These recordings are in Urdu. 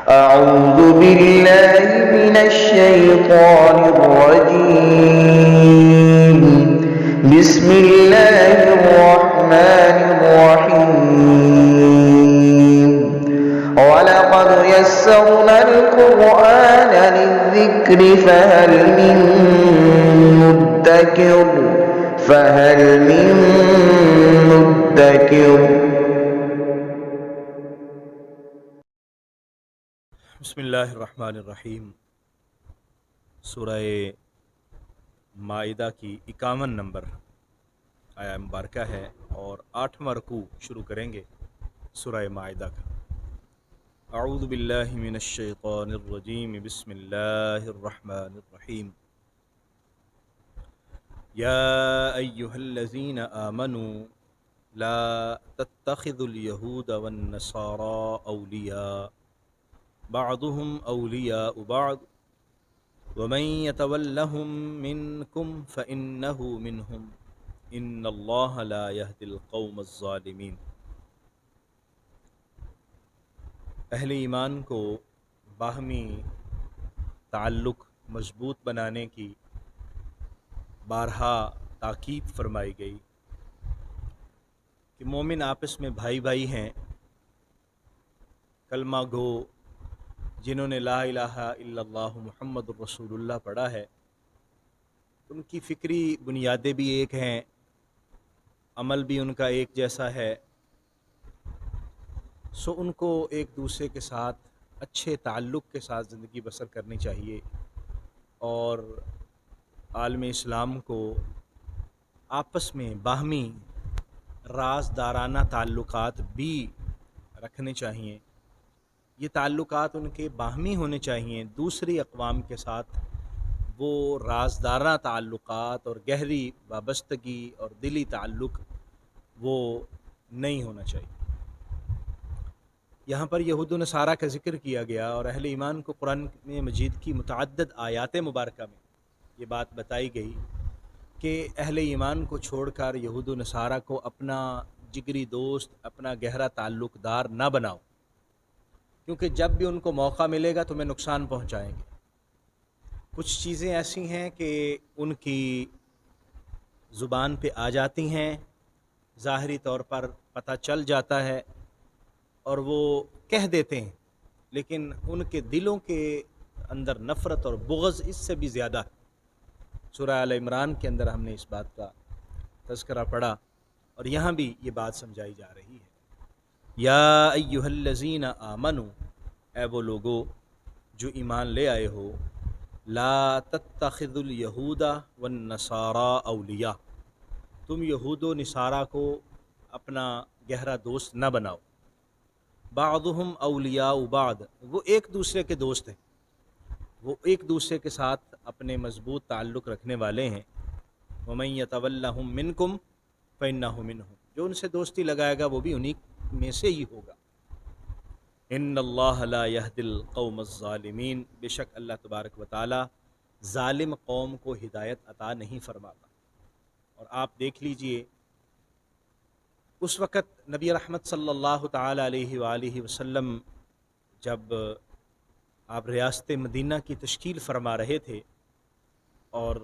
أعوذ بالله من الشيطان الرجيم. بسم الله الرحمن الرحيم. ولقد يسرنا القرآن للذكر فهل من مدكر. بسم اللہ الرحمن الرحیم. سورہ مائدہ کی 51 نمبر آیا مبارکہ ہے اور 8واں رکوع شروع کریں گے سورہ مائدہ کا. اعوذ باللہ من الشیطان الرجیم. بسم اللہ الرحمن الرحیم. یا ایہا الذین آمنوا لا تتخذوا اليہود والنصارى اولیاء بعضهم اولیاء بعض ومن يتولهم منكم فإنه منهم ان اللہ لا يهدي القوم الظالمین. اہل ایمان کو باہمی تعلق مضبوط بنانے کی بارہا تاکید فرمائی گئی کہ مومن آپس میں بھائی بھائی ہیں. کلمہ گو جنہوں نے لا الہ الا اللہ محمد الرسول اللہ پڑھا ہے، ان کی فکری بنیادیں بھی ایک ہیں، عمل بھی ان کا ایک جیسا ہے. سو ان کو ایک دوسرے کے ساتھ اچھے تعلق کے ساتھ زندگی بسر کرنی چاہیے اور عالم اسلام کو آپس میں باہمی رازدارانہ تعلقات بھی رکھنے چاہیے. یہ تعلقات ان کے باہمی ہونے چاہیے، دوسری اقوام کے ساتھ وہ رازدارانہ تعلقات اور گہری وابستگی اور دلی تعلق وہ نہیں ہونا چاہیے. یہاں پر یہود و نصارہ کا ذکر کیا گیا اور اہل ایمان کو قرآن مجید کی متعدد آیات مبارکہ میں یہ بات بتائی گئی کہ اہل ایمان کو چھوڑ کر یہود و نصارہ کو اپنا جگری دوست، اپنا گہرا تعلق دار نہ بناؤ، کیونکہ جب بھی ان کو موقع ملے گا تمہیں نقصان پہنچائیں گے. کچھ چیزیں ایسی ہیں کہ ان کی زبان پہ آ جاتی ہیں، ظاہری طور پر پتہ چل جاتا ہے اور وہ کہہ دیتے ہیں، لیکن ان کے دلوں کے اندر نفرت اور بغض اس سے بھی زیادہ ہے. سورہ آل عمران کے اندر ہم نے اس بات کا تذکرہ پڑھا اور یہاں بھی یہ بات سمجھائی جا رہی ہے. یا ایہا الذین آمنوا، اے وہ لوگو جو ایمان لے آئے ہو، لا تتخذوا الیہود والنصارى اولیاء، تم یہود و نصارہ کو اپنا گہرا دوست نہ بناؤ. بعضهم اولیاء بعض، وہ ایک دوسرے کے دوست ہیں، وہ ایک دوسرے کے ساتھ اپنے مضبوط تعلق رکھنے والے ہیں. ومن یتولہم منکم فإنہ منہم، جو ان سے دوستی لگائے گا وہ بھی انہی میں سے ہی ہوگا. ان اللہ لا یہدی القوم الظالمین، بے شک اللہ تبارک و تعالی ظالم قوم کو ہدایت عطا نہیں فرماتا. اور آپ دیکھ لیجئے اس وقت نبی رحمت صلی اللہ تعالی علیہ وآلہ وسلم جب آپ ریاست مدینہ کی تشکیل فرما رہے تھے اور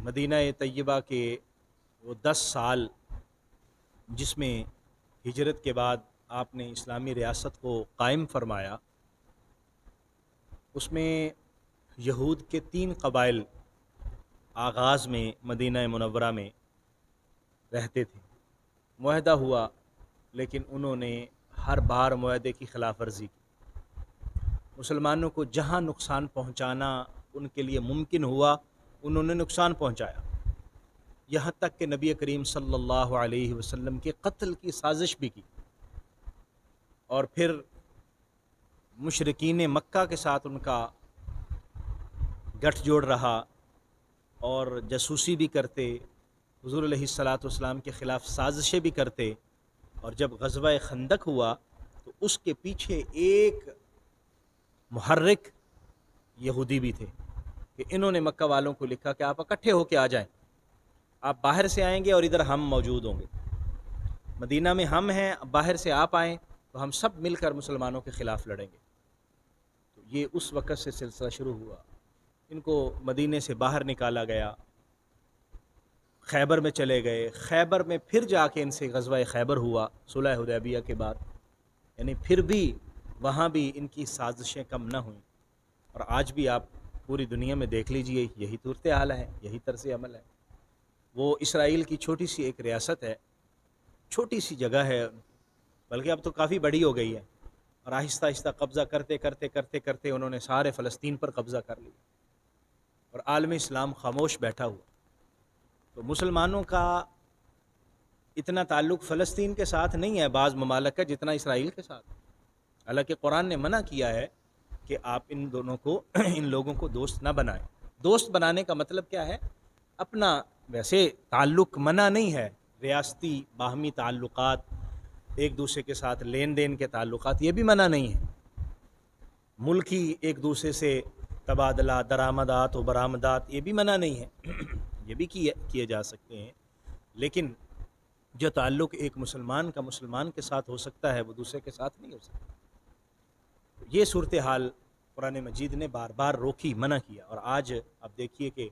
مدینہ طیبہ کے وہ 10 سال جس میں ہجرت کے بعد آپ نے اسلامی ریاست کو قائم فرمایا، اس میں یہود کے 3 قبائل آغاز میں مدینہ منورہ میں رہتے تھے. معاہدہ ہوا لیکن انہوں نے ہر بار معاہدے کی خلاف ورزی کی. مسلمانوں کو جہاں نقصان پہنچانا ان کے لیے ممکن ہوا انہوں نے نقصان پہنچایا، یہاں تک کہ نبی کریم صلی اللہ علیہ وسلم کے قتل کی سازش بھی کی. اور پھر مشرکین مکہ کے ساتھ ان کا گٹھ جوڑ رہا اور جاسوسی بھی کرتے، حضور علیہ الصلاۃ والسلام کے خلاف سازشیں بھی کرتے. اور جب غزوہ خندق ہوا تو اس کے پیچھے ایک محرک یہودی بھی تھے کہ انہوں نے مکہ والوں کو لکھا کہ آپ اکٹھے ہو کے آ جائیں، آپ باہر سے آئیں گے اور ادھر ہم موجود ہوں گے. مدینہ میں ہم ہیں، باہر سے آپ آئیں تو ہم سب مل کر مسلمانوں کے خلاف لڑیں گے. یہ اس وقت سے سلسلہ شروع ہوا. ان کو مدینے سے باہر نکالا گیا، خیبر میں چلے گئے، خیبر میں پھر جا کے ان سے غزوہ خیبر ہوا صلح حدیبیہ کے بعد. یعنی پھر بھی وہاں بھی ان کی سازشیں کم نہ ہوئیں. اور آج بھی آپ پوری دنیا میں دیکھ لیجئے یہی صورتحال ہے، یہی طرز عمل ہے. وہ اسرائیل کی چھوٹی سی ایک ریاست ہے، چھوٹی سی جگہ ہے، بلکہ اب تو کافی بڑی ہو گئی ہے، اور آہستہ آہستہ قبضہ کرتے کرتے کرتے کرتے انہوں نے سارے فلسطین پر قبضہ کر لیا، اور عالم اسلام خاموش بیٹھا ہوا. تو مسلمانوں کا اتنا تعلق فلسطین کے ساتھ نہیں ہے بعض ممالک کا جتنا اسرائیل کے ساتھ. حالانکہ قرآن نے منع کیا ہے کہ آپ ان دونوں کو ان لوگوں کو دوست نہ بنائیں. دوست بنانے کا مطلب کیا ہے؟ اپنا ویسے تعلق منع نہیں ہے، ریاستی باہمی تعلقات، ایک دوسرے کے ساتھ لین دین کے تعلقات، یہ بھی منع نہیں ہے. ملکی ایک دوسرے سے تبادلہ درآمدات و برآمدات، یہ بھی منع نہیں ہے، یہ بھی کیے جا سکتے ہیں. لیکن جو تعلق ایک مسلمان کا مسلمان کے ساتھ ہو سکتا ہے وہ دوسرے کے ساتھ نہیں ہو سکتا. یہ صورتحال قرآن مجید نے بار بار روکی، منع کیا. اور آج آپ دیکھیے کہ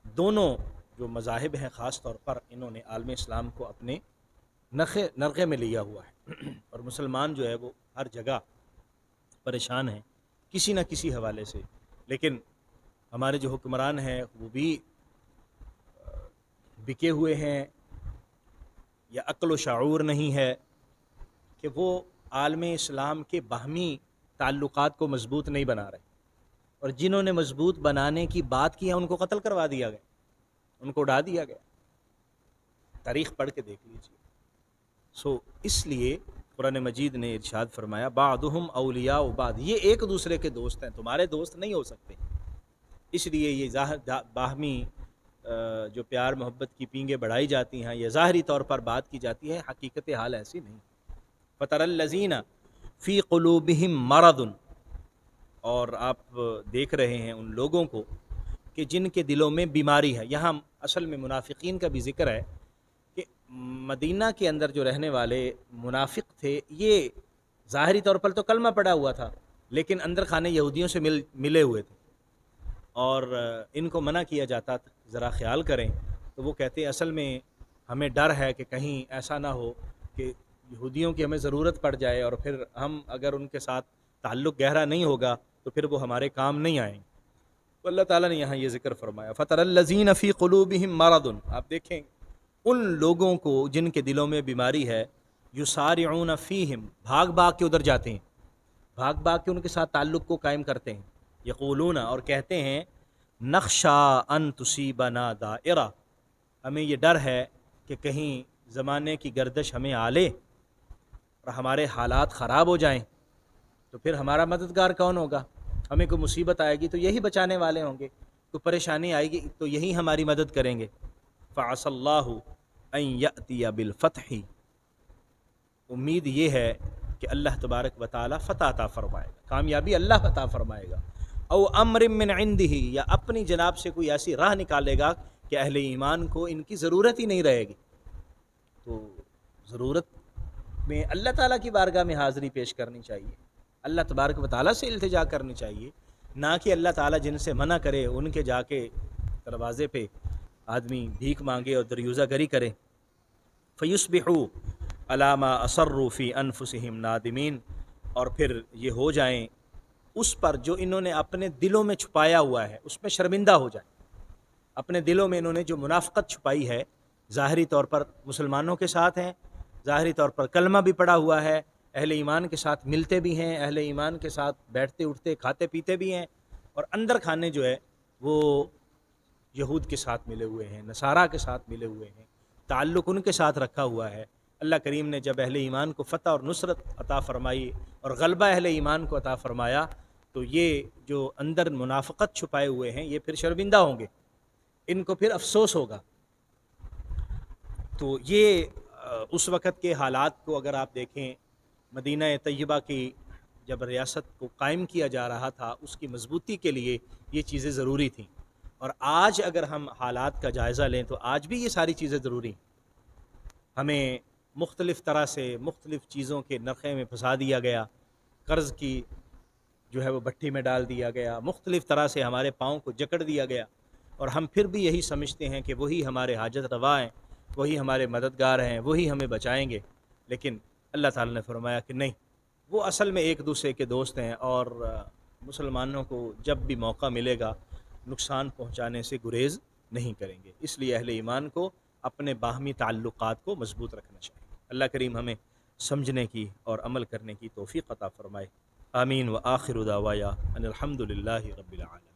دونوں جو مذاہب ہیں خاص طور پر انہوں نے عالم اسلام کو اپنے نرغے میں لیا ہوا ہے، اور مسلمان جو ہے وہ ہر جگہ پریشان ہیں کسی نہ کسی حوالے سے. لیکن ہمارے جو حکمران ہیں وہ بھی بکے ہوئے ہیں، یا عقل و شعور نہیں ہے کہ وہ عالم اسلام کے باہمی تعلقات کو مضبوط نہیں بنا رہے. اور جنہوں نے مضبوط بنانے کی بات کی ہے ان کو قتل کروا دیا گیا، ان کو اڑا دیا گیا. تاریخ پڑھ کے دیکھ لیجیے. اس لیے قرآن مجید نے ارشاد فرمایا بعضهم اولیاء بعض، یہ ایک دوسرے کے دوست ہیں، تمہارے دوست نہیں ہو سکتے. اس لیے یہ باہمی جو پیار محبت کی پینگیں بڑھائی جاتی ہیں، یہ ظاہری طور پر بات کی جاتی ہے، حقیقت حال ایسی نہیں. فَتَرَى الَّذِينَ فِي قُلُوبِهِم مَرَضٌ، اور آپ دیکھ رہے ہیں ان لوگوں کو کہ جن کے دلوں میں بیماری ہے. یہاں اصل میں منافقین کا بھی ذکر ہے کہ مدینہ کے اندر جو رہنے والے منافق تھے یہ ظاہری طور پر تو کلمہ پڑا ہوا تھا لیکن اندر خانے یہودیوں سے ملے ہوئے تھے، اور ان کو منع کیا جاتا تھا ذرا خیال کریں. تو وہ کہتے ہیں اصل میں ہمیں ڈر ہے کہ کہیں ایسا نہ ہو کہ یہودیوں کی ہمیں ضرورت پڑ جائے اور پھر ہم اگر ان کے ساتھ تعلق گہرا نہیں ہوگا تو پھر وہ ہمارے کام نہیں آئیں. تو اللہ تعالیٰ نے یہاں یہ ذکر فرمایا فَتَرَى الَّذِينَ فِي قُلُوبِهِم مَرَضٌ، آپ دیکھیں ان لوگوں کو جن کے دلوں میں بیماری ہے، یُسَارِعُونَ فِيهِم، بھاگ کے ادھر جاتے ہیں، بھاگ کے ان کے ساتھ تعلق کو قائم کرتے ہیں. یقولون، اور کہتے ہیں نخشى ان تصیبنا دائرہ، ہمیں یہ ڈر ہے کہ کہیں زمانے کی گردش ہمیں آ لے اور ہمارے حالات خراب ہو جائیں تو پھر ہمارا مددگار کون ہوگا؟ ہمیں کوئی مصیبت آئے گی تو یہی بچانے والے ہوں گے، کوئی پریشانی آئے گی تو یہی ہماری مدد کریں گے. فَعَسَى اللَّهُ أَن يَأْتِيَ بِالْفَتْحِ، امید یہ ہے کہ اللہ تبارک و تعالیٰ فتح عطا فرمائے گا، کامیابی اللہ عطا فرمائے گا. او امر من عنده، یا اپنی جناب سے کوئی ایسی راہ نکالے گا کہ اہل ایمان کو ان کی ضرورت ہی نہیں رہے گی. تو ضرورت میں اللہ تعالیٰ کی بارگاہ میں حاضری پیش کرنی چاہیے، اللہ تبارک و تعالیٰ سے التجا کرنی چاہیے، نہ کہ اللہ تعالیٰ جن سے منع کرے ان کے جا کے دروازے پہ آدمی بھیک مانگے اور دریوزہ گری کرے. فیصبحوا علی ما اصروا فی انفسہم نادمین، اور پھر یہ ہو جائیں اس پر جو انہوں نے اپنے دلوں میں چھپایا ہوا ہے اس میں شرمندہ ہو جائیں. اپنے دلوں میں انہوں نے جو منافقت چھپائی ہے، ظاہری طور پر مسلمانوں کے ساتھ ہیں، ظاہری طور پر کلمہ بھی پڑا ہوا ہے، اہل ایمان کے ساتھ ملتے بھی ہیں، اہل ایمان کے ساتھ بیٹھتے اٹھتے کھاتے پیتے بھی ہیں، اور اندر کھانے جو ہے وہ یہود کے ساتھ ملے ہوئے ہیں، نصارہ کے ساتھ ملے ہوئے ہیں، تعلق ان کے ساتھ رکھا ہوا ہے. اللہ کریم نے جب اہل ایمان کو فتح اور نصرت عطا فرمائی اور غلبہ اہل ایمان کو عطا فرمایا تو یہ جو اندر منافقت چھپائے ہوئے ہیں یہ پھر شرمندہ ہوں گے، ان کو پھر افسوس ہوگا. تو یہ اس وقت کے حالات کو اگر آپ دیکھیں، مدینہ طیبہ کی جب ریاست کو قائم کیا جا رہا تھا اس کی مضبوطی کے لیے یہ چیزیں ضروری تھیں. اور آج اگر ہم حالات کا جائزہ لیں تو آج بھی یہ ساری چیزیں ضروری ہیں. ہمیں مختلف طرح سے مختلف چیزوں کے نرخے میں پھنسا دیا گیا، قرض کی جو ہے وہ بھٹی میں ڈال دیا گیا، مختلف طرح سے ہمارے پاؤں کو جکڑ دیا گیا، اور ہم پھر بھی یہی سمجھتے ہیں کہ وہی ہمارے حاجت روا ہیں، وہی ہمارے مددگار ہیں، وہی ہمیں بچائیں گے۔ لیکن اللہ تعالیٰ نے فرمایا کہ نہیں، وہ اصل میں ایک دوسرے کے دوست ہیں، اور مسلمانوں کو جب بھی موقع ملے گا نقصان پہنچانے سے گریز نہیں کریں گے۔ اس لیے اہل ایمان کو اپنے باہمی تعلقات کو مضبوط رکھنا چاہیے۔ اللہ کریم ہمیں سمجھنے کی اور عمل کرنے کی توفیق عطا فرمائے۔ آمین۔ وآخر دعوایا ان الحمد للہ رب العالمین۔